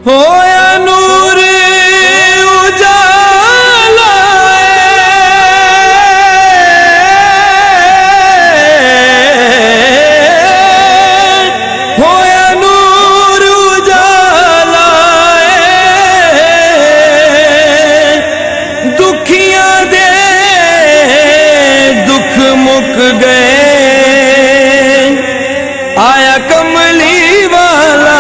होया नूर उजाला होया नूर उजाला दुखियां दे दुख मुक गए आया कमली वाला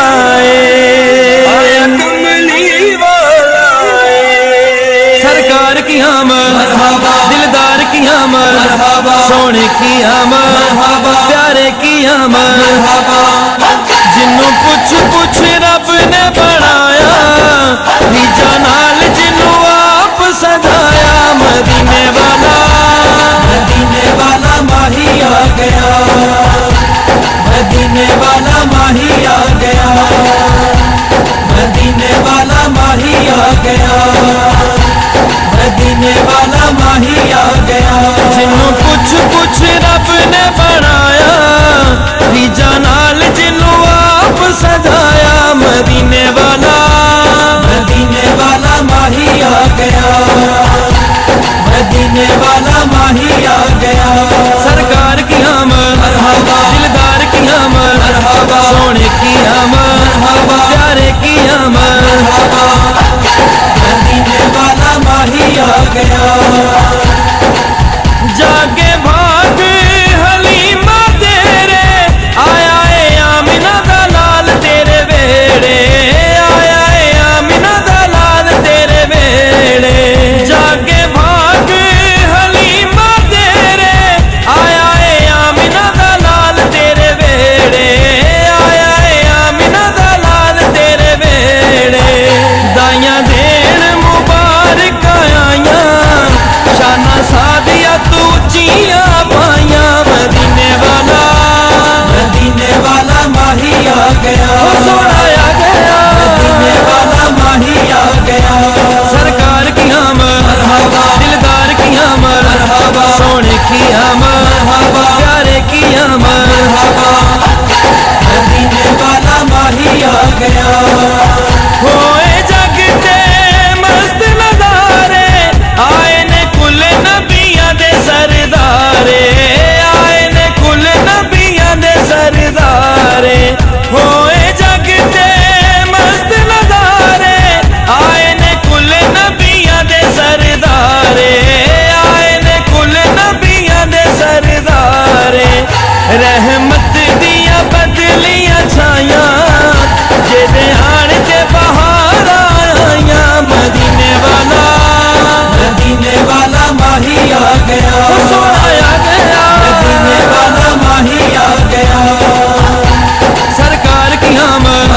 सरकार की आमद दिलदार की आमद सोने की आमद प्यारे की आमद जिन्नू पुछ पुछ रब ने बनाया नीचा नाल जिन्नू आप सजाया मदीने वाला माही आ गया मदीने वाला माही आ गया मदीने वाला माही आ गया मदीने वाला माही आ गया जिन्नू पुछ पुछ रब ने बनाया रीजा नाल जिन्नू आप सजाया मदीने वाला माही आ गया मदीने वाला माही आ गया सरकार की आमद दिलदार की आमद सोने की आमद प्यारे की आमद मदीने वाला माही आ गया जागे भाग हलीमा तेरे आया है आमिना दा लाल तेरे वेड़े आया है आमिना दा लाल तेरे वेड़े जागे भाग हलीमा तेरे आया है आमिना दा लाल तेरे वेड़े आया है आमिना दा लाल तेरे वेड़े दाइयां देन मुबारक आया शाना सादिया तू जिया पाया मदीने वाला माही आ गया सोना आ गया मदीने वाला माही आ गया सरकार की आमद दिलदार की आमद सोने की आमद प्यारे की आमद मदीने वाला माही आ गया होए जगते मस्त नजारे आए ने कुल नबियां दे सरदारे आए ने कुल नबियां दे सरदारे होए जगते मस्त नजारे आए ने कुल नबियां दे सरदारे आए ने कुल नबियां दे सरदारे रहमत दिया बदलियां छाया जेदे आण ते बहार आया मदीने वाला माही आ गया सोना आ गया मदीने वाला माही आ गया सरकार की आमद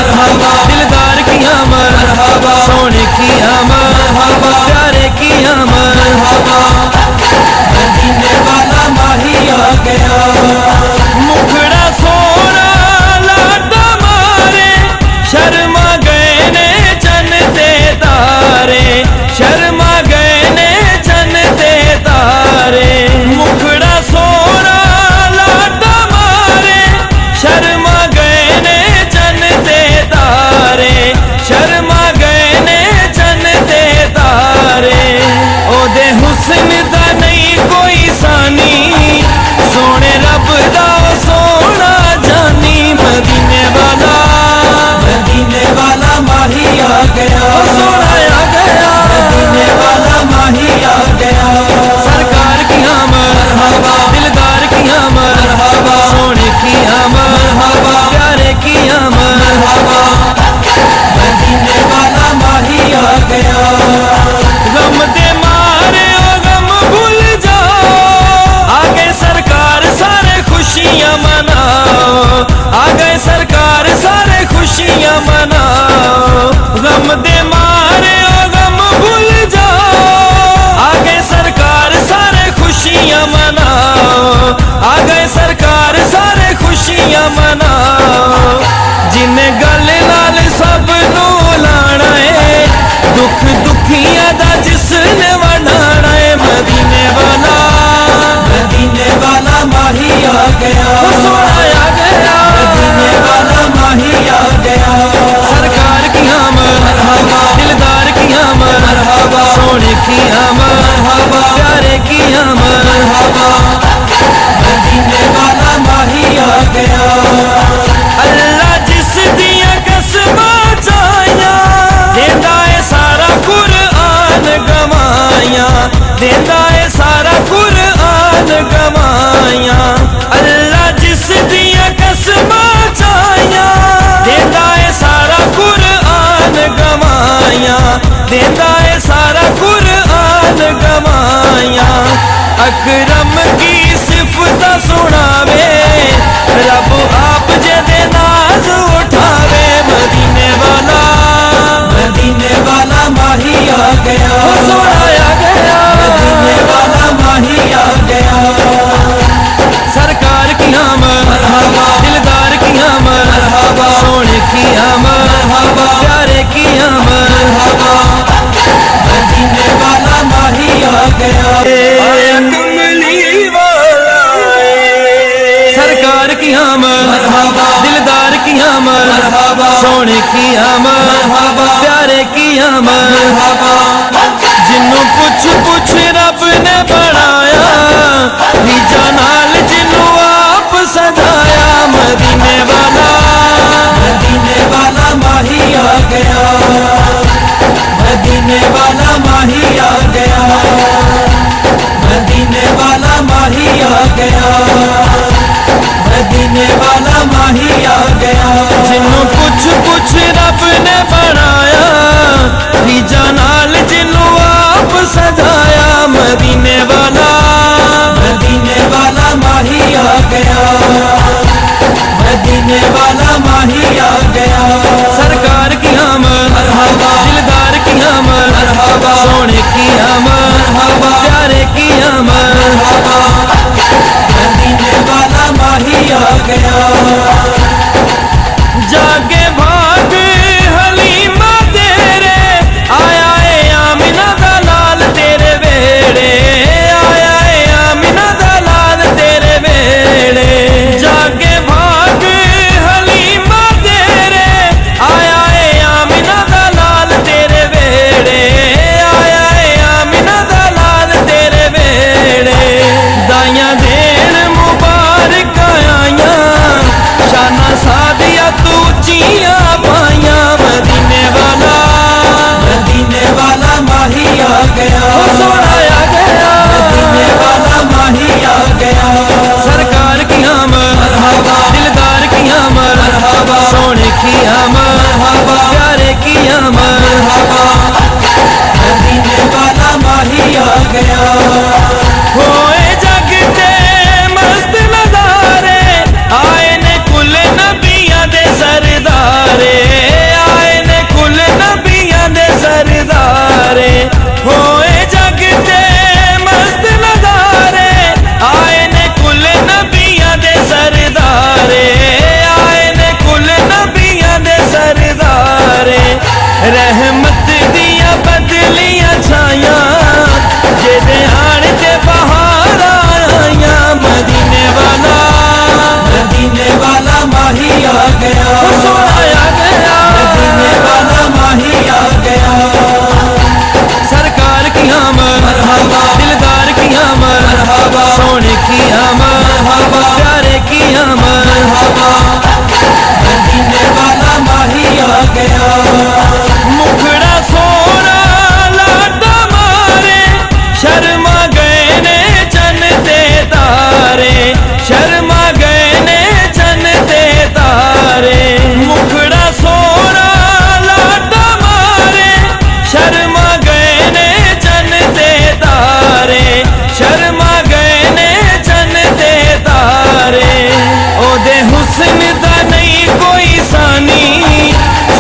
दिलदार की आमद सोने की आमद प्यारे की आमद मदीने वाला माही आ गया मुखड़ा सोना लाडा मारे शर्मा गए ने चन दे तारे शर्मा गए ने चन दे तारे मुखड़ा सोना लाडा मारे शर्मा गए ने चन दे तारे शर्मा गए ने चन दे तारे ओदे हुस्न दा नहीं कोई सानी सोने रब दा सोना जानी मदीने वाला माही आ गया सोना आ गया मदीने वाला माही आ गया सरकार की आमद दिलदार की आमद सोने की आमद प्यारे की आमद मदीने वाला माही आ गया गम दे मारे ओ गम भूल जाओ आगे सरकार सारे खुशियां मनाओ आगे सरकार सारे खुशियां मनाओ गम दे मारे ओ गम भूल जाओ आगे सरकार सारे खुशियां मनाओ आगे सरकार सारे खुशियां मनाओ जिन्हें गल नाल सब नू लाना है दुख दुखियां दा जिसने वंडाना है मदीने वाला माही आ गया सोना आ गया मदीने वाला माही आ गया सरकार की आमद की आमद मरहबा, प्यारे की आमद मरहबा, मदीने वाला माही आ गया। अल्लाह जिस दिया कसमां चाहियां देंदा है सारा कुरान गवाइयां, देंदा है सारा कुरान गवाइयां। अल्लाह जिस दिया कसमां चाहियां देंदा है सारा कुरान गवाइयां, देंदा है सारा कुरान गवाइयां। अकरम की सिफत सुनावे रब आप जेदे नाज उठावे, मदीने वाला माही आ गया, सोना आ गया, मदीने वाला माही आ गया। सरकार की आमद मरहबा, दिलदार की आमद मरहबा, सोने की आमद मरहबा, प्यारे की आमद मरहबा, मदीने वाला माही आ गया। सरकार की आमद मरहबा, दिलदार की आमद मरहबा, सोने की आमद मरहबा, प्यारे की आमद मरहबा। जिन्नू पुछ पुछ रब ने बनाया रीजा नाल जिन्नू आप सजाया, मदीने वाला माही आ गया, मदीने वाला माही आ गया, मदीने वाला माही आ गया, मदीने वाला माही आ गया। जिन्नू पुछ पुछ रब ने बनाया रीजा नाल जिन्नू आप सजाया, मदीने वाला माही आ गया, मदीने वाला माही आ गया। सरकार की आमद मरहबा, दिलदार की आमद मरहबा, सोने की आमद मरहबा, प्यारे की आमद मरहबा, मदीने वाला माही आ गया। जागे भाग हलीमा तेरे आया है आमिना दा लाल तेरे वेड़े, आया है आमिना दा लाल तेरे वेड़े। जागे भाग हलीमा तेरे आया है आमिना दा लाल तेरे वेड़े, आया है आमिना दा लाल तेरे वेड़े। दाइयां देन मुबारक आइयां शाना सादिया तू उच्चियां पाइयां, मदीने वाला माही आ गया, सोना आ गया, मदीने वाला माही आ गया। सरकार की आमद मरहबा, दिलदार की आमद मरहबा, सोने की आमद मरहबा, प्यारे की आमद मरहबा, मदीने वाला माही आ गया। होए जगते मस्त नजारे आए ने कुल नबियां दे सरदारे, आए ने कुल नबियां दे सरदारे। होए जगते मस्त नजारे आए ने कुल नबियां दे सरदारे, आए ने कुल नबियां दे सरदारे। रहमत दिया बदलियां छाया जेदे आण ते बहार आया, मदीने वाला माही आ गया, सोना आ गया, मदीने वाला माही आ गया। सरकार की आमद मरहबा, दिलदार की आमद मरहबा, सोने की आमद मरहबा, प्यारे की आमद मरहबा, मदीने वाला माही आ गया। मुखड़ा सोना लाडा मारे शर्मा गए ने चन ते तारे, शर्मा गए ने चन ते तारे। मुखड़ा सोना लाडा मारे शर्मा गए ने चन ते तारे, शर्मा गए ने चन ते तारे। ओदे हुस्न दा नहीं कोई सानी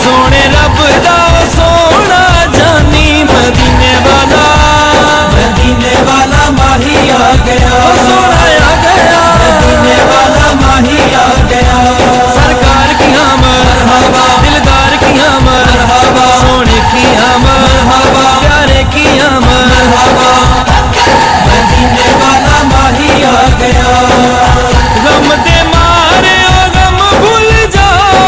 सोने रब दा सोना जानी, मदीने वाला माही आ गया, सोना आ गया, मदीने वाला माही आ गया। सरकार की आमद मरहबा, दिलदार की आमद मरहबा, सोने की आमद मरहबा, प्यारे की आमद मरहबा, मदीने वाला माही आ गया। गम दे मारे ओ गम भूल जाओ,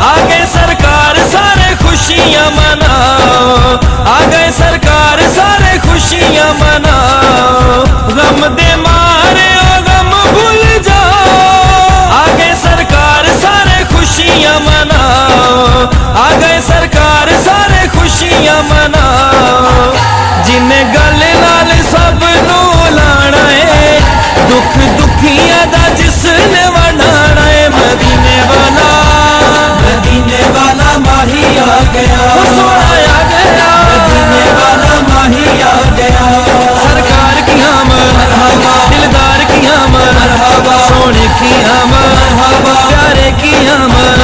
आगे सरकार सारे खुशियां मनाओ, आगे सरकार सारे खुशियां मनाओ, गम दे मारे ओ गम भूल जाओ, आ गए सरकार सारे खुशियां मनाओ, आ गए सरकार सारे खुशियां मनाओ। जिन्हें गल नाल सब नू लाना है, दुख दुखियां दा जिसने वंडाना है, मदीने वाला माही आ गया, सोना आ गया, मदीने वाला माही आ गया। सरकार की आमद, दिलदार की आमद, सोने की आमद, प्यारे की आमद,